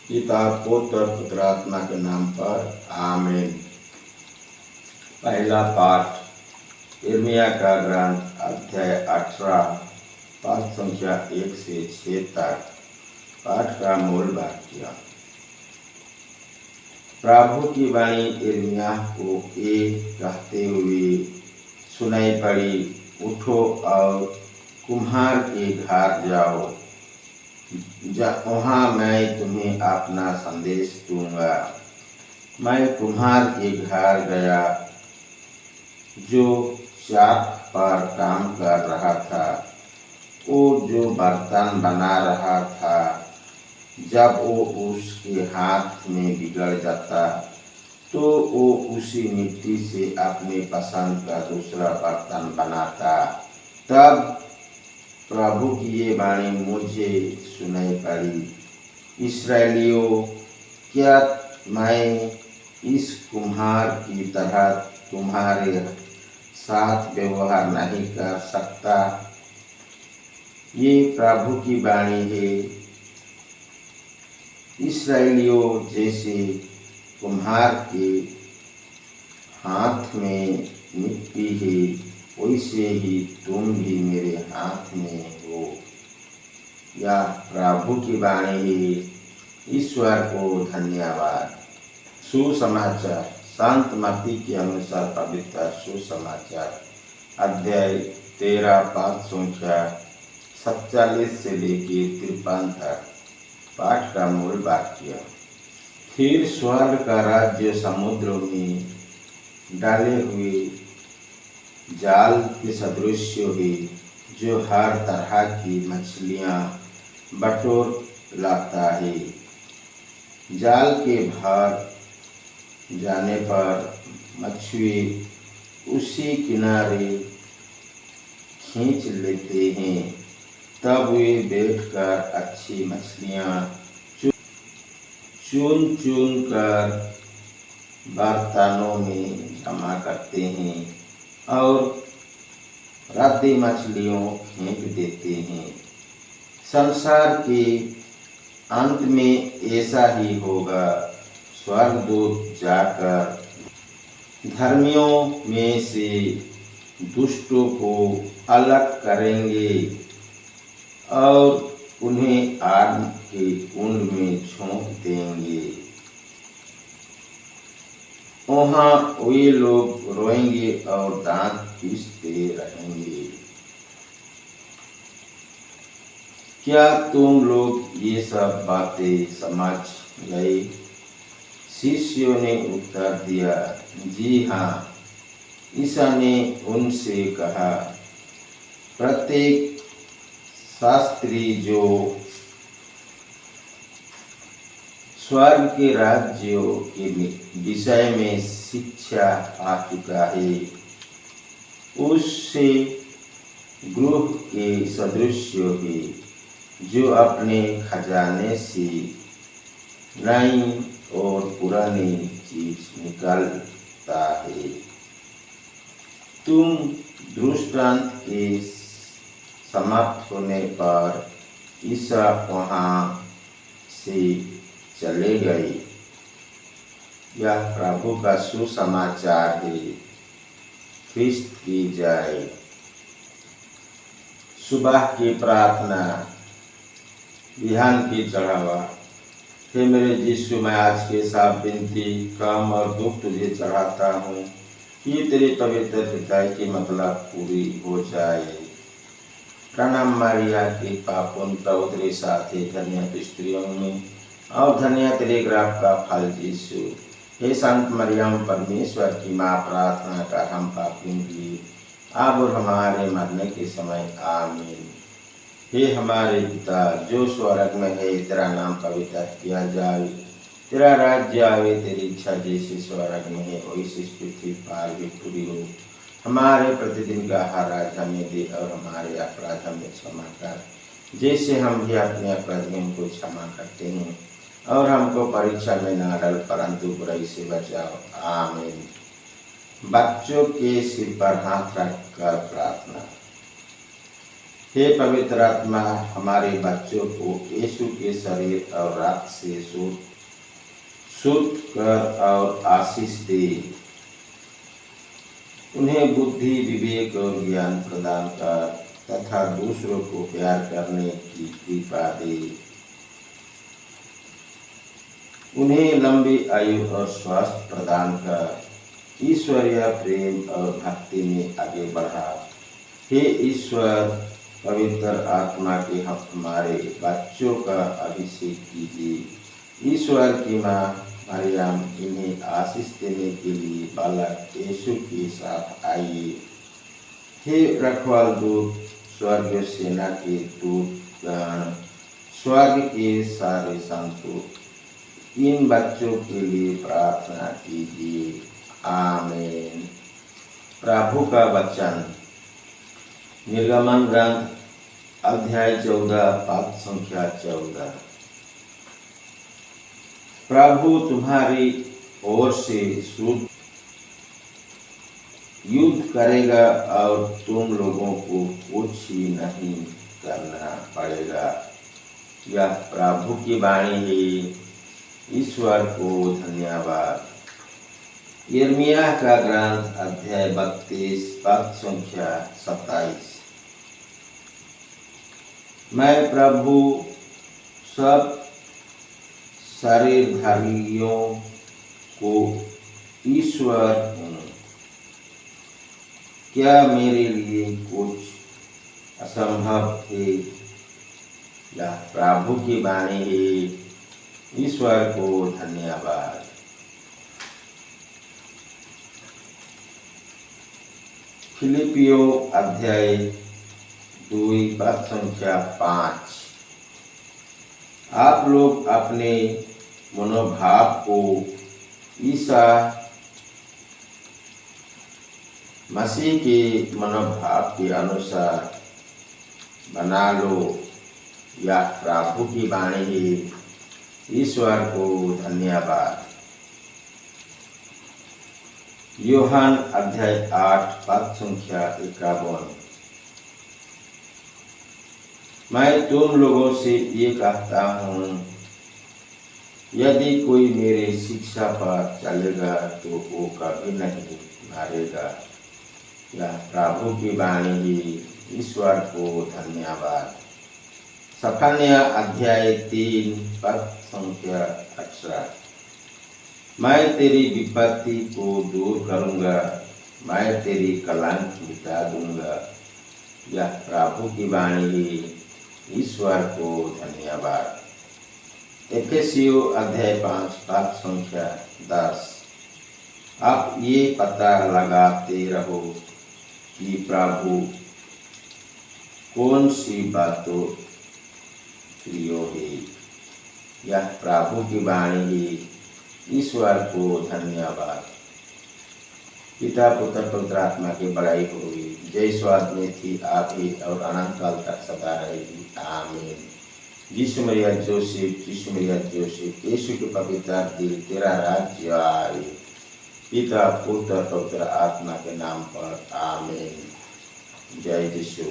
पिता पुत्र पवित्र आत्मा के नाम पर आमीन। पहला पाठ यिर्मयाह का ग्रंथ अध्याय 18 पाठ संख्या 1 से 6 तक। पाठ का मूल वाक्य। प्रभु की वाणी यिर्मयाह को ये कहते हुए सुनाई पड़ी, उठो और कुम्हार के घर जाओ, वहाँ मैं तुम्हें अपना संदेश दूंगा। मैं कुम्हार के घर गया जो चाक पर काम कर रहा था। वो जो बर्तन बना रहा था, जब वो उसके हाथ में बिगड़ जाता तो वो उसी मिट्टी से अपने पसंद का दूसरा बर्तन बनाता। तब प्रभु की ये वाणी मुझे सुनाई पड़ी, इस्राएलियों, क्या मैं इस कुम्हार की तरह तुम्हारे साथ व्यवहार नहीं कर सकता? ये प्रभु की वाणी है। इस्राएलियों, जैसे कुम्हार के हाथ में मिट्टी है, वैसे ही तुम भी मेरे हाथ में हो। यह प्रभु की वाणी है। ईश्वर को धन्यवाद। सुसमाचार। संत मत्ती के अनुसार पवित्र सुसमाचार अध्याय 13 पाठ संख्या 47 से लेकर 53 तक। पाठ का मूल वाक्य। फिर स्वर्ग का राज्य समुद्र में डाले हुए जाल के सदृश है, जो हर तरह की मछलियाँ बटोर लाता है। जाल के भर जाने पर मछुए उसी किनारे खींच लेते हैं। तब वे बैठकर अच्छी मछलियाँ चुन चुन कर बर्तनों में जमा करते हैं और रद्दी मछलियों फेंक देते हैं। संसार के अंत में ऐसा ही होगा। स्वर्गदूत जाकर धर्मियों में से दुष्टों को अलग करेंगे और उन्हें आग के कुंड में झोंक देंगे। वहाँ वे लोग रोएंगे और दांत पीसते रहेंगे। क्या तुम लोग ये सब बातें समझ गए? शिष्यों ने उत्तर दिया, जी हाँ। ईसा ने उनसे कहा, प्रत्येक शास्त्री जो स्वर्ग के राज्यों के विषय में शिक्षा पा चुका है, उससे गृह के सदृश है, जो अपने खजाने से नई और पुरानी चीज निकालता है। तुम दृष्टांत के समाप्त होने पर ईसा वहाँ से चले गए। यह प्रभु का सुसमाचार है। ख्रिस्त की जय। सुबह की प्रार्थना। बिहान की चढ़ावा। हे मेरे यीशु, मैं आज के सब विनती, काम और दुख तुझे चढ़ाता हूँ कि तेरी पवित्र हृदय की मतलब पूरी हो जाए। प्रणाम मरिया की पापुन प्रभु तेरे साथ है, धन्य स्त्रियों में और धन्य तेरे गर्भ का फल यीशु। हे संत मरियम, परमेश्वर की माँ, प्रार्थना कर हम पापियों के लिए अब और हमारे मरने के समय आमीन। हे हमारे पिता जो स्वर्ग में है, तेरा नाम पवित्र किया जाए, तेरा राज्य आवे, तेरी इच्छा जैसे स्वर्ग में है वैसे पृथ्वी पर भी पूरी हो। हमारे प्रतिदिन का आहार आज हमें दे और हमारे अपराध हमें क्षमा कर, जैसे हम भी अपने अपराधियों को क्षमा करते हैं, और हमको परीक्षा में न डाल परंतु बुराई से बचाओ। आमीन। बच्चों के सिर पर हाथ रखकर प्रार्थना। हे पवित्र आत्मा, हमारे बच्चों को यीशु के शरीर और रक्त से शुद्ध कर और आशीष दे। उन्हें बुद्धि, विवेक और ज्ञान प्रदान कर तथा दूसरों को प्यार करने की कृपा दे। उन्हें लंबी आयु और स्वास्थ्य प्रदान कर ईश्वरीय प्रेम और भक्ति में आगे बढ़ा। हे ईश्वर, पवित्र आत्मा के हमारे बच्चों का अभिषेक कीजिए। ईश्वर की माँ मरियम इन्हें आशीष देने के लिए बालक यीशु के साथ आइए। हे रखवाल दूत, स्वर्ग सेना के दूतगण, स्वर्ग के सारे संतों, इन बच्चों के लिए प्रार्थना कीजिए। आमीन। प्रभु का वचन। निर्गमन ग्रंथ अध्याय 14 पद संख्या 14। प्रभु तुम्हारी ओर से युद्ध करेगा और तुम लोगों को कुछ ही नहीं करना पड़ेगा। यह प्रभु की वाणी है। ईश्वर को धन्यवाद। यिर्मयाह का ग्रंथ अध्याय 32 पद संख्या 27। मैं प्रभु सब शरीरधारियों को ईश्वर हूँ। क्या मेरे लिए कुछ असंभव है? यह प्रभु की वाणी है। ईश्वर को धन्यवाद। फिलिपियों अध्याय 2 पद संख्या 5। आप लोग अपने मनोभाव को ईसा मसीह के मनोभाव के अनुसार बना लो। यह प्रभु की वाणी है। ईश्वर को धन्यवाद। यूहन्ना अध्याय 8 पद संख्या 51। मैं तुम लोगों से ये कहता हूँ, यदि कोई मेरे शिक्षा पर चलेगा तो वो कभी नहीं मरेगा। यह प्रभु की वाणी है। ईश्वर को धन्यवाद। सफन्याह अध्याय 3 पद संख्या 18। मैं तेरी विपत्ति को दूर करूँगा, मैं तेरी कलंक मिटा दूँगा। यह प्रभु की वाणी है। ईश्वर को धन्यवाद। एफेसियों अध्याय 5 पद संख्या 10। आप ये पता लगाते रहो कि प्रभु कौन सी बातों प्रिय है। यह प्रभु की वाणी है। ईश्वर को धन्यवाद। पिता, पुत्र, पवित्र आत्मा की बड़ाई होगी। जय स्वाद में थी आप ही और अनंत काल तक सदा रहेगी। आमीन। यीशु मरिया जोसेफ, यीशु मरिया जोसेफ, यीशु के पवित्र दिल, तेरा राज्य आए। पिता, पुत्र, पवित्र आत्मा के नाम पर। आमीन। जय यीशु।